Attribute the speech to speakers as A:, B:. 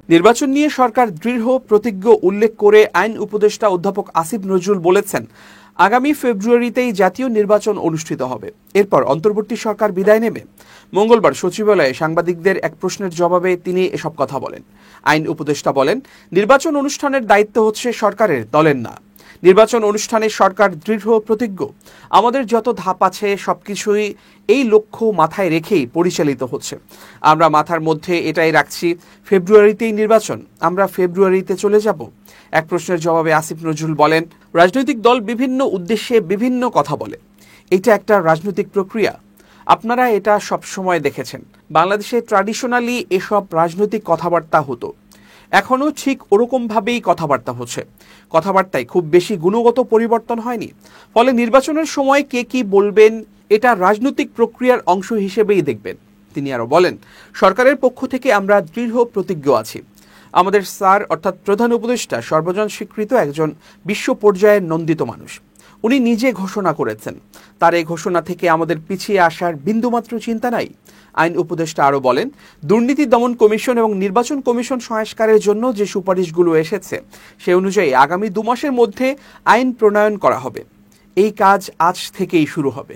A: নির্বাচন নিয়ে সরকার দৃঢ় প্রতিজ্ঞ উল্লেখ করে আইন উপদেষ্টা অধ্যাপক আসিফ নজরুল বলেছেন, আগামী ফেব্রুয়ারিতেই জাতীয় নির্বাচন অনুষ্ঠিত হবে। এরপর অন্তর্বর্তী সরকার বিদায় নেবে। মঙ্গলবার সচিবালয়ে সাংবাদিকদের এক প্রশ্নের জবাবে তিনি এসব কথা বলেন। আইন উপদেষ্টা বলেন, নির্বাচন অনুষ্ঠানের দায়িত্ব হচ্ছে সরকারের, দলের না। নির্বাচন অনুষ্ঠানে সরকার দৃঢ় প্রতিজ্ঞ। আমাদের যত ধাপ আছে সবকিছুই এই লক্ষ্য মাথায় রেখেই পরিচালিত হচ্ছে। আমরা মাথার মধ্যে এটাই রাখছি, ফেব্রুয়ারিতেই নির্বাচন, আমরা ফেব্রুয়ারিতে চলে যাব। এক প্রশ্নের জবাবে আসিফ নজরুল বলেন, রাজনৈতিক দল বিভিন্ন উদ্দেশ্যে বিভিন্ন কথা বলে, এটা একটা রাজনৈতিক প্রক্রিয়া। আপনারা এটা সবসময় দেখেছেন। বাংলাদেশে ট্র্যাডিশনালি এসব রাজনৈতিক কথাবার্তা হতো, এখনও ঠিক ওরকমভাবেই কথাবার্তা হচ্ছে। কথাবার্তায় খুব বেশি গুণগত পরিবর্তন হয়নি। ফলে নির্বাচনের সময় কে কি বলবেন এটা রাজনৈতিক প্রক্রিয়ার অংশ হিসেবেই দেখবেন। তিনি আরও বলেন, সরকারের পক্ষ থেকে আমরা দৃঢ় প্রতিজ্ঞ আছি। আমাদের স্যার অর্থাৎ প্রধান উপদেষ্টা সর্বজন স্বীকৃত একজন বিশ্ব পর্যায়ের নন্দিত মানুষ। উনি নিজে ঘোষণা করেছেন। তার এই ঘোষণা থেকে আমাদের পিছিয়ে আসার বিন্দুমাত্র চিন্তা নাই। আইন উপদেষ্টা আরও বলেন, দুর্নীতি দমন কমিশন এবং নির্বাচন কমিশন সংস্কারের জন্য যে সুপারিশগুলো এসেছে সে অনুযায়ী আগামী 2 মাসের মধ্যে আইন প্রণয়ন করা হবে। এই কাজ আজ থেকেই শুরু হবে।